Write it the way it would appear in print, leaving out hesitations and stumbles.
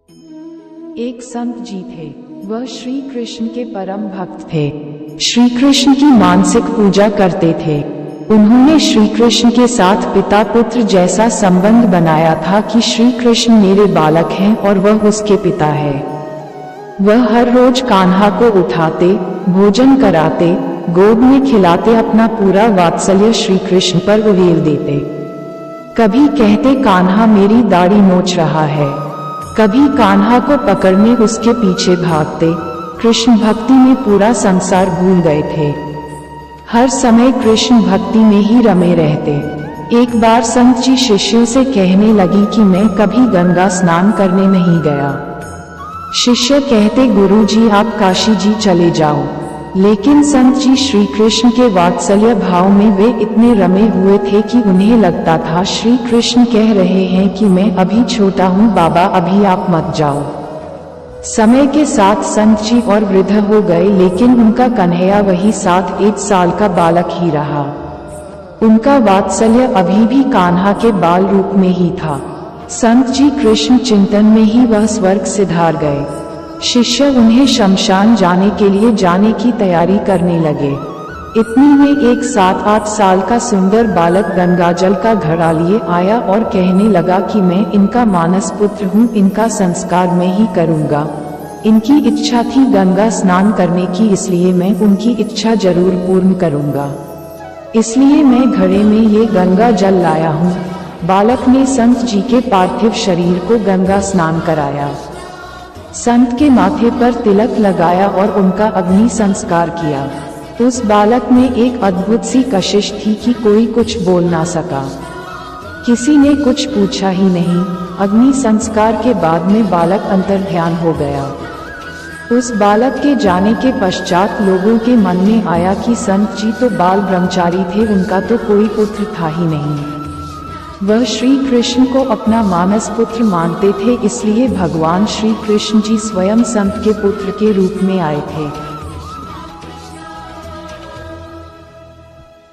एक संत जी थे। वह श्री कृष्ण के परम भक्त थे। श्री कृष्ण की मानसिक पूजा करते थे। उन्होंने श्री कृष्ण के साथ पिता पुत्र जैसा संबंध बनाया था कि श्री कृष्ण मेरे बालक हैं और वह उसके पिता है। वह हर रोज कान्हा को उठाते, भोजन कराते, गोद में खिलाते, अपना पूरा वात्सल्य श्री कृष्ण पर उड़ेल देते। कभी कहते कान्हा मेरी दाढ़ी नोच रहा है, कभी कान्हा को पकड़ने उसके पीछे भागते। कृष्ण भक्ति में पूरा संसार भूल गए थे। हर समय कृष्ण भक्ति में ही रमे रहते। एक बार संत जी शिष्यों से कहने लगी कि मैं कभी गंगा स्नान करने नहीं गया। शिष्य कहते गुरुजी आप काशी जी चले जाओ। लेकिन संत जी श्री कृष्ण के वात्सल्य भाव में वे इतने रमे हुए थे कि उन्हें लगता था श्री कृष्ण कह रहे हैं कि मैं अभी छोटा हूँ बाबा, अभी आप मत जाओ। समय के साथ संत जी और वृद्ध हो गए, लेकिन उनका कन्हैया वही 7-8 साल का बालक ही रहा। उनका वात्सल्य अभी भी कान्हा के बाल रूप में ही था। संत जी कृष्ण चिंतन में ही वह स्वर्ग सिधार गए। शिष्य उन्हें शमशान जाने के लिए जाने की तैयारी करने लगे। इतनी में एक 7-8 साल का सुंदर बालक गंगाजल का घड़ा लिए आया और कहने लगा कि मैं इनका मानस पुत्र हूँ, इनका संस्कार मैं ही करूँगा। इनकी इच्छा थी गंगा स्नान करने की, इसलिए मैं उनकी इच्छा जरूर पूर्ण करूँगा। इसलिए मैं घड़े में ये गंगा जल लाया हूँ। बालक ने संत जी के पार्थिव शरीर को गंगा स्नान कराया, संत के माथे पर तिलक लगाया और उनका अग्नि संस्कार किया। उस बालक में एक अद्भुत सी कशिश थी कि कोई कुछ बोल ना सका। किसी ने कुछ पूछा ही नहीं। अग्नि संस्कार के बाद में बालक अंतर्ध्यान हो गया। उस बालक के जाने के पश्चात लोगों के मन में आया कि संत जी तो बाल ब्रह्मचारी थे, उनका तो कोई पुत्र था ही नहीं। वह श्री कृष्ण को अपना मानस पुत्र मानते थे, इसलिए भगवान श्री कृष्ण जी स्वयं संत के पुत्र के रूप में आए थे।